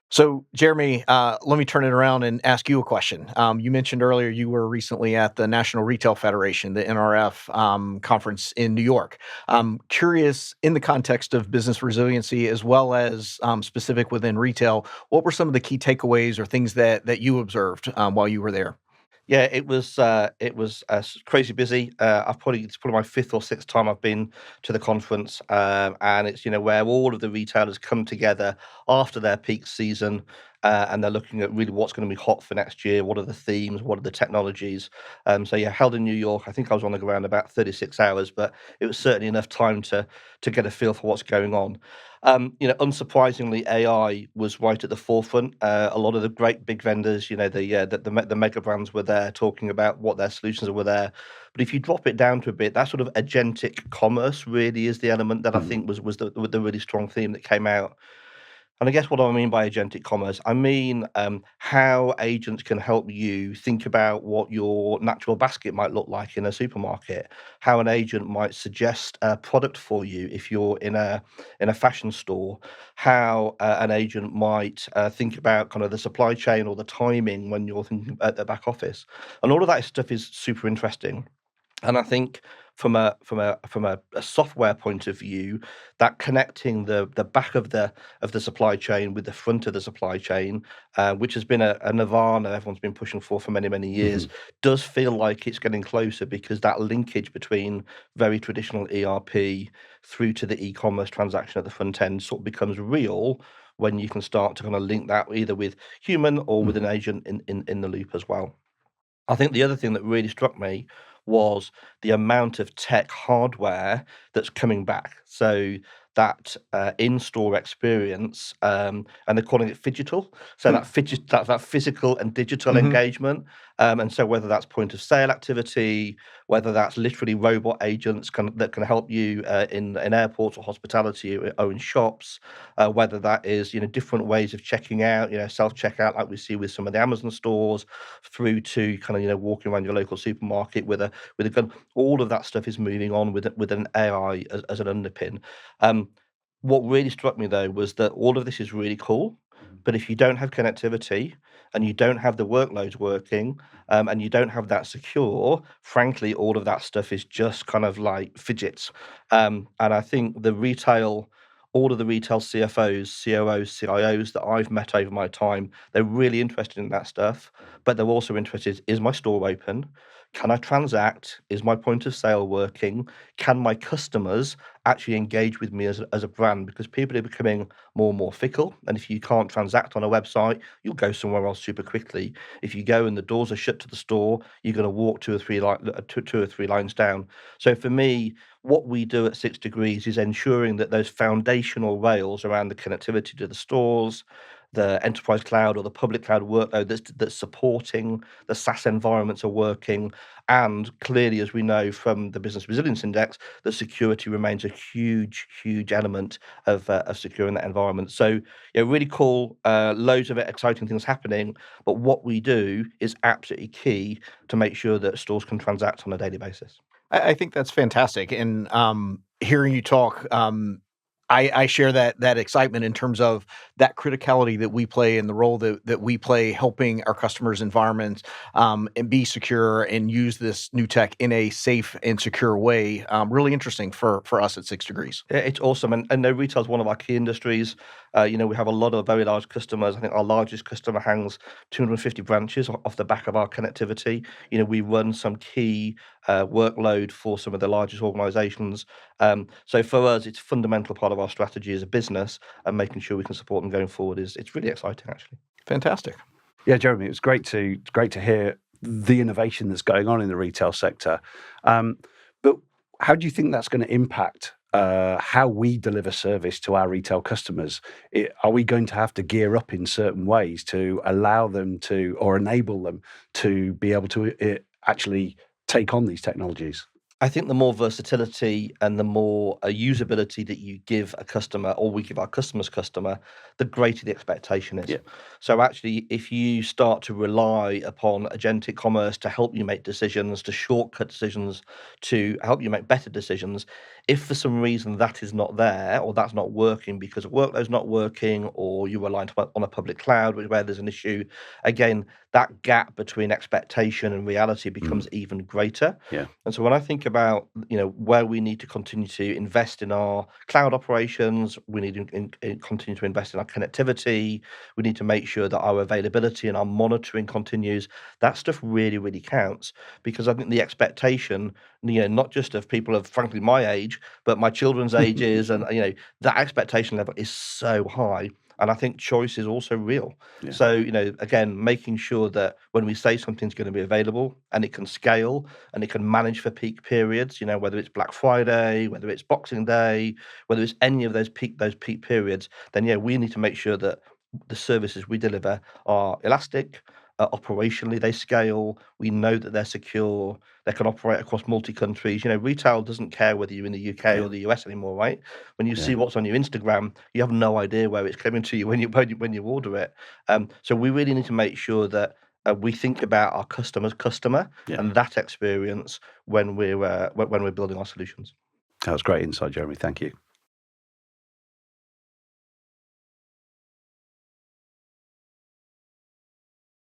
So, Jeremy, let me turn it around and ask you a question. You mentioned earlier you were recently at the National Retail Federation, the NRF conference in New York. Curious, in the context of business resiliency as well as specific within retail, what were some of the key takeaways or things that you observed while you were there? Yeah, it was crazy busy. It's probably my fifth or sixth time I've been to the conference, and it's where all of the retailers come together after their peak season, and they're looking at really what's going to be hot for next year. What are the themes? What are the technologies? So yeah, held in New York. I think I was on the ground about 36 hours, but it was certainly enough time to get a feel for what's going on. Unsurprisingly, AI was right at the forefront. A lot of the great big vendors, the mega brands were there talking about what their solutions were there. But if you drop it down to a bit, that sort of agentic commerce really is the element that I Mhm. think was the really strong theme that came out. And I guess what I mean by agentic commerce, I mean how agents can help you think about what your natural basket might look like in a supermarket. How an agent might suggest a product for you if you're in a fashion store. How an agent might think about kind of the supply chain or the timing when you're thinking at the back office. And all of that stuff is super interesting. And I think from a software point of view, that connecting the back of the supply chain with the front of the supply chain, which has been a nirvana everyone's been pushing for many years, Mhm. does feel like it's getting closer because that linkage between very traditional ERP through to the e-commerce transaction at the front end sort of becomes real when you can start to kind of link that either with human or with an Mhm. agent in the loop as well. I think the other thing that really struck me was the amount of tech hardware that's coming back. So that in-store experience, and they're calling it phygital. So Hmm. that physical and digital Mhm. engagement, and so whether that's point of sale activity, whether that's literally robot agents that can help you in airports or hospitality or in shops, whether that is different ways of checking out, self checkout like we see with some of the Amazon stores, through to kind of walking around your local supermarket with a gun. All of that stuff is moving on with an AI as an underpin. Um, what really struck me though was that all of this is really cool, Mhm. but if you don't have connectivity and you don't have the workloads working, and you don't have that secure, frankly, all of that stuff is just kind of like fidgets. And I think all of the retail CFOs, COOs, CIOs that I've met over my time, they're really interested in that stuff, but they're also interested, is my store open? Can I transact? Is my point of sale working? Can my customers actually engage with me as a brand? Because people are becoming more and more fickle. And if you can't transact on a website, you'll go somewhere else super quickly. If you go and the doors are shut to the store, you're going to walk two or three lines down. So for me, what we do at 6 Degrees is ensuring that those foundational rails around the connectivity to the stores, the enterprise cloud or the public cloud workload that's supporting the SaaS environments are working. And clearly, as we know from the Business Resilience Index, that security remains a huge element of securing that environment. So, yeah, really cool. Loads of exciting things happening. But what we do is absolutely key to make sure that stores can transact on a daily basis. I think that's fantastic, and, hearing you talk, I share that excitement in terms of that criticality that we play and the role that we play helping our customers' environments, and be secure and use this new tech in a safe and secure way. Really interesting for us at 6 Degrees. Yeah, it's awesome, and no, retail is one of our key industries. We have a lot of very large customers. I think our largest customer hangs 250 branches off the back of our connectivity. We run some key workload for some of the largest organisations. So for us, it's a fundamental part of our strategy as a business, and making sure we can support them going forward it's really exciting, actually. Fantastic. Yeah, Jeremy, it was great to hear the innovation that's going on in the retail sector. But how do you think that's going to impact how we deliver service to our retail customers? Are we going to have to gear up in certain ways to allow them to, or enable them to be able to actually take on these technologies? I think the more versatility and the more usability that you give a customer, or we give our customer's customer, the greater the expectation is. Yeah. So actually, if you start to rely upon agentic commerce to help you make decisions, to shortcut decisions, to help you make better decisions, If for some reason that is not there, or that's not working because a workload's not working, or you're reliant on a public cloud where there's an issue, again, that gap between expectation and reality becomes even greater. Yeah. And so when I think about, where we need to continue to invest in our cloud operations, we need to continue to invest in our connectivity, we need to make sure that our availability and our monitoring continues. That stuff really, really counts, because I think the expectation, not just of people of frankly my age, but my children's ages, and that expectation level is so high. And I think choice is also real. Yeah. So, again, making sure that when we say something's going to be available and it can scale and it can manage for peak periods, whether it's Black Friday, whether it's Boxing Day, whether it's any of those peak periods, then we need to make sure that the services we deliver are elastic, operationally they scale, we know that they're secure, they can operate across multi-countries. Retail doesn't care whether you're in the UK or the US anymore, right? When you see what's on your Instagram, you have no idea where it's coming to you when you order it. So we really need to make sure that we think about our customer and that experience when we're building our solutions. That was great insight, Jeremy. Thank you.